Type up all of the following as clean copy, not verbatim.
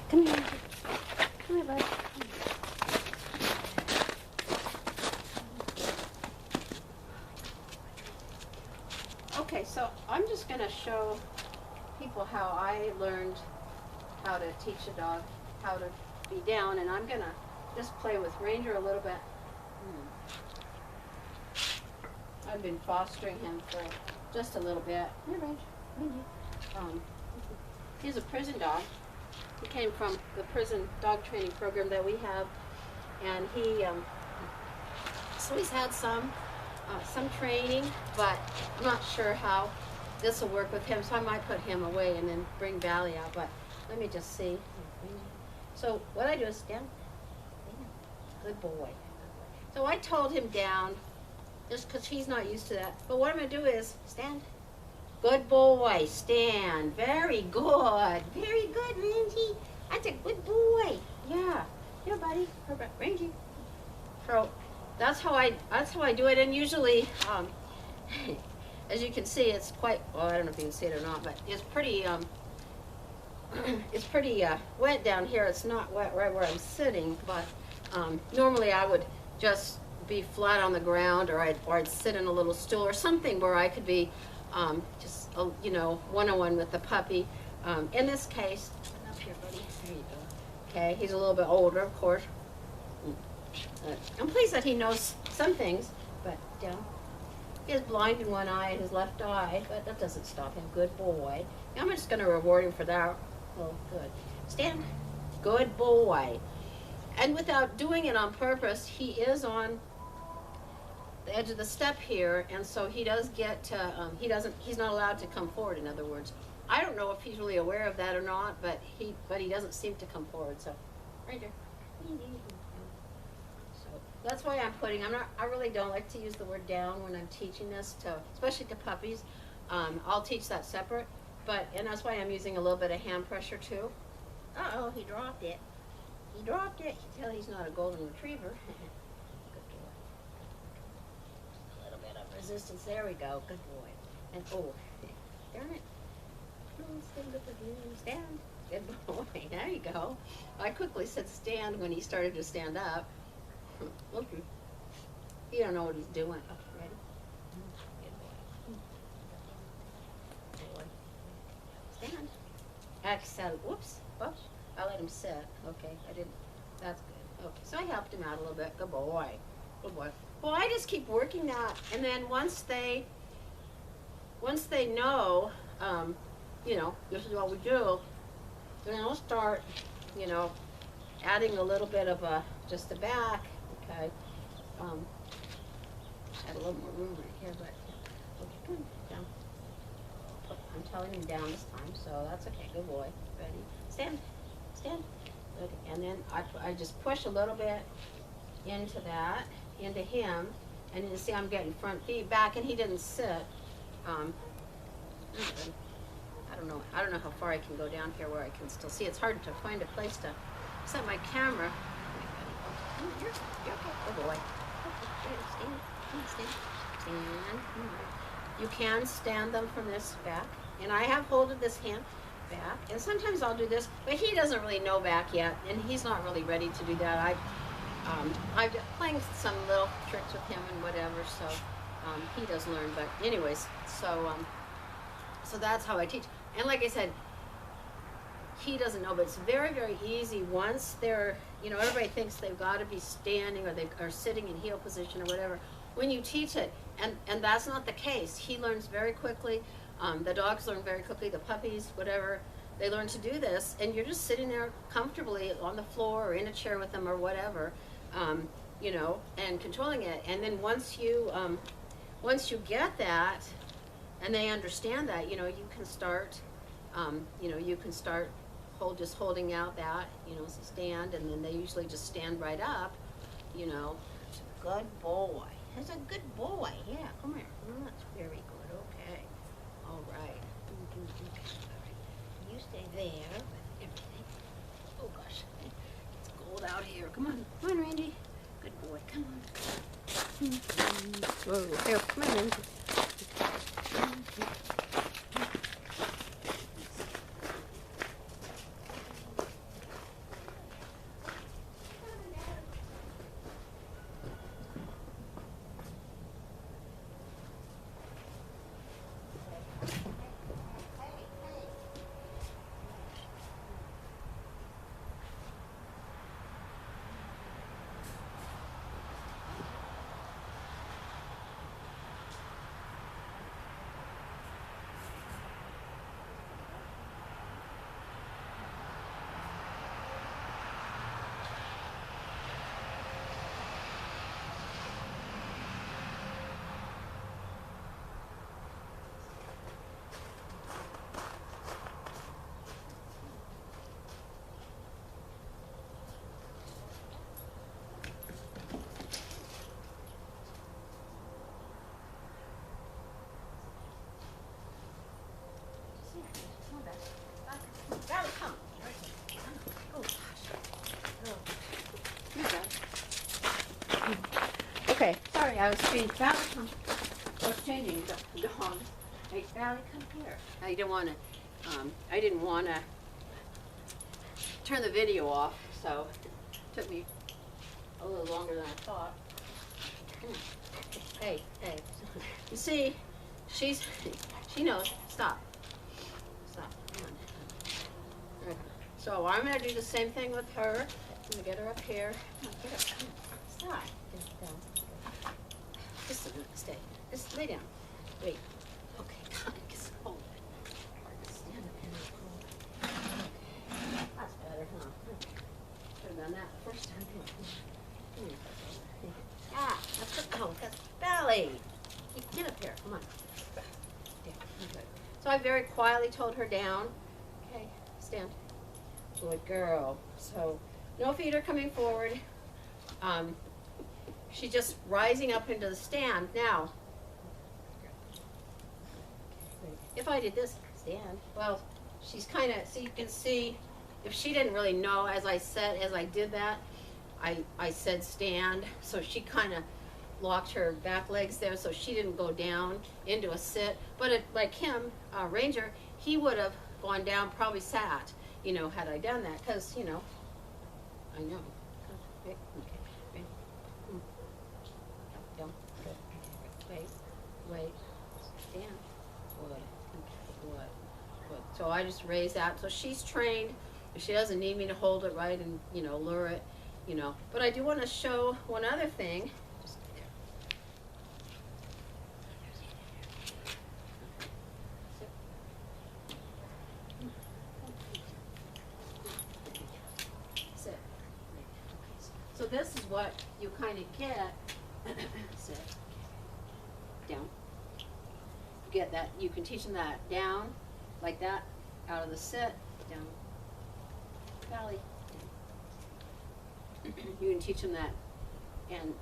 Come here. Come here, bud. Okay, so I'm just going to show people how I learned how to teach a dog how to be down, and I'm going to just play with Ranger a little bit. I've been fostering him for just a little bit. Here, Ranger. He's a prison dog. He came from the prison dog training program that we have, and so he's had some training, but I'm not sure how this will work with him, so I might put him away and then bring Bali out, but let me just see. So what I do is stand. Good boy. So I told him down, just because he's not used to that, but what I'm going to do is stand. Good boy, stand. Very good. Very good, Rangy. That's a good boy. Yeah. Here, buddy. Rangy. So that's how I do it, and usually, as you can see, it's quite, well, I don't know if you can see it or not, but it's pretty wet down here. It's not wet right where I'm sitting, but normally I would just be flat on the ground, or I'd sit in a little stool or something where I could be just one-on-one with the puppy. In this case, up here, buddy. There you go. Okay, he's a little bit older, of course. I'm pleased that he knows some things, but he is blind in one eye and his left eye, but that doesn't stop him. Good boy. I'm just going to reward him for that. Oh, good. Stand. Good boy. And without doing it on purpose, he is on the edge of the step here, and so he does get to, he's not allowed to come forward, in other words. I don't know if he's really aware of that or not, but he doesn't seem to come forward, so right there. So that's why I'm putting, I really don't like to use the word down when I'm teaching this, especially to puppies. I'll teach that separate, and that's why I'm using a little bit of hand pressure too. Uh-oh, he dropped it. He dropped it. You can tell he's not a golden retriever. Good boy. A little bit of resistance. There we go. Good boy. And oh, darn it. Stand. Good boy. There you go. I quickly said stand when he started to stand up. Okay. He don't know what he's doing. Okay, ready? Good boy. Good boy. Stand. Excellent. Whoops. Whoops. I let him sit. Okay, I didn't. That's good. Okay, so I helped him out a little bit. Good boy. Good boy. Well, I just keep working that, and then once they know, this is what we do, then I'll start, adding a little bit of just the back. Okay. Add a little more room right here, but okay, come on, down. I'm telling him down this time, so that's okay. Good boy. Ready? Stand. Stand. Okay. And then I just push a little bit into him, and you see I'm getting front feet back, and he didn't sit. I don't know how far I can go down here where I can still see. It's hard to find a place to set my camera. You're okay. Good boy. Stand. You can stand them from this back, and I have holded this hand back, and sometimes I'll do this, but he doesn't really know back yet, and he's not really ready to do that. I'm just playing some little tricks with him and whatever, so he does learn. But anyways, so that's how I teach. And like I said, he doesn't know, but it's very, very easy once they're, everybody thinks they've got to be standing or they are sitting in heel position or whatever. When you teach it, and that's not the case, he learns very quickly. The dogs learn very quickly, the puppies, whatever, they learn to do this, and you're just sitting there comfortably on the floor or in a chair with them or whatever, and controlling it. And then once you get that, and they understand that, you can start, just holding out that, so stand, and then they usually just stand right up, Good boy. That's a good boy. Yeah, come here. Oh, that's very good. Okay. All right. You stay there with everything. Oh, gosh. It's cold out here. Come on. Come on, Randy. Good boy. Come on. Whoa. Here, come on, Randy. come. Oh, gosh. Oh. Okay, sorry, I was changing. I was changing the dog. Hey, Valley, come here. I didn't want to turn the video off, so it took me a little longer than I thought. Hey, you see, she knows. Stop. Come on. Okay. So I'm going to do the same thing with her. I'm going to get her up here. Come on, get up. Come on. Stop. Get down. Just a minute. Stay. Just lay down. Wait. Okay. God, it's cold. Stand up in the cold. Okay. That's better, huh? Should have done that the first time. Come here. Ah, that's the cone. That's belly. Get up here. Come on. Yeah, good. So I very quietly told her down. Okay, stand. Good girl. So no feet are coming forward. She's just rising up into the stand. Now, if I did this, stand. Well, she's kind of, so you can see, if she didn't really know, as I did that, I said stand, so she kind of locked her back legs there, so she didn't go down into a sit. But like him, Ranger, he would have gone down, probably sat, had I done that, because, I know. Okay, okay. Down. Good. Wait. Stand. Good. So I just raise that. So she's trained. If she doesn't need me to hold it right and, lure it, But I do want to show one other thing. Just there. Sit. So this is what you kind of get. Sit. Down. You get that. You can teach them that down, like that, out of the sit, down. Valley. You can teach them that, and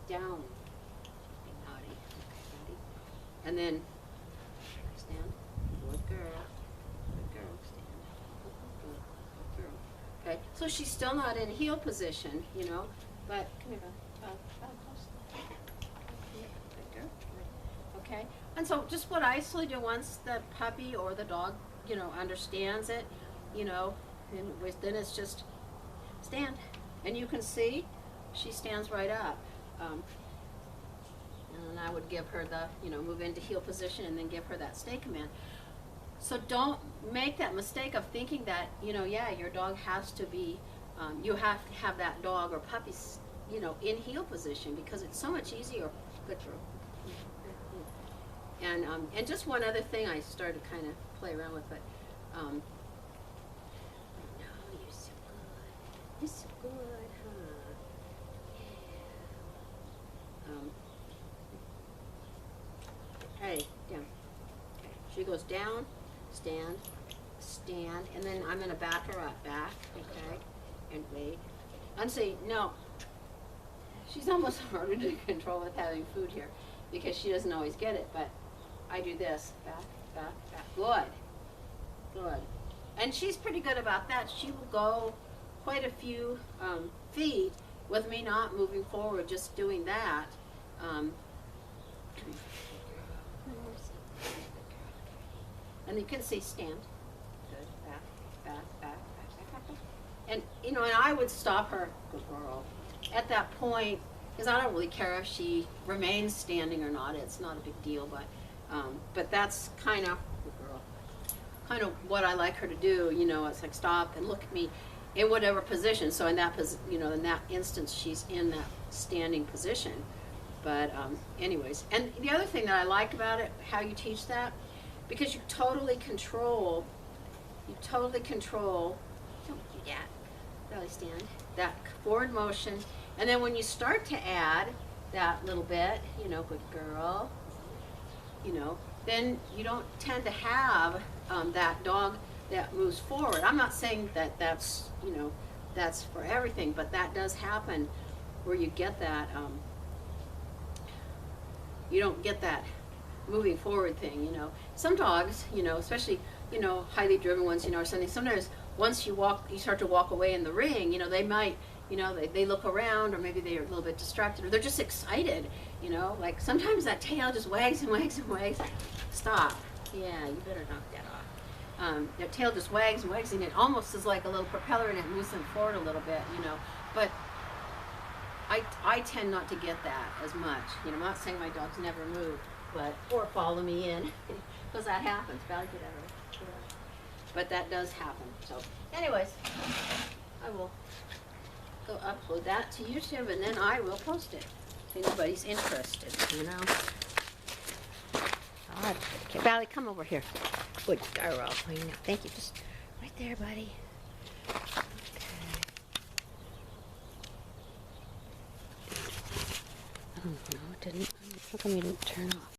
down, naughty, and then stand, good girl, stand, good girl. Okay, so she's still not in heel position, but come here, close. Good girl. Okay, and so just what I usually do once the puppy or the dog, understands it, then it's just stand, and you can see she stands right up, and I would give her the move into heel position and then give her that stay command. So don't make that mistake of thinking that your dog has to be you have to have that dog or puppy in heel position, because it's so much easier. Good girl. And just one other thing I started to kind of play around with, but you're so good, huh? Yeah. Hey, down. Okay. She goes down, stand, and then I'm going to back her up, okay? And wait. And say, no. She's almost harder to control with having food here, because she doesn't always get it, but I do this, back. Good. And she's pretty good about that. She will go quite a few feet with me not moving forward, just doing that. And you can see stand. Good. Back. And and I would stop her, good girl, at that point, because I don't really care if she remains standing or not. It's not a big deal, but that's kind of what I like her to do. It's like stop and look at me in whatever position. So in that in that instance, she's in that standing position. But anyways, and the other thing that I like about it, how you teach that, because you totally control. Don't do that. Belly stand. That forward motion, and then when you start to add that little bit, good girl, then you don't tend to have that dog that moves forward. I'm not saying that that's for everything, but that does happen where you get that, you don't get that moving forward thing, Some dogs, especially you know, highly driven ones, you know, or something, sometimes once you start to walk away in the ring, you know, they might, you know, they look around, or maybe they're a little bit distracted, or they're just excited, you know, like sometimes that tail just wags and wags and wags. Stop. Yeah, you better knock that off. Their tail just wags and wags, and it almost is like a little propeller, and it moves them forward a little bit, you know. But I tend not to get that as much. You know, I'm not saying my dogs never move, but or follow me in, because that happens. Valley, get out of it. But that does happen. So, anyways, I will go upload that to YouTube, and then I will post it if anybody's interested. You know. Okay, Valley, come over here. Good girl. Thank you. Just right there, buddy. Okay. Oh, no, it didn't. How come you didn't turn off?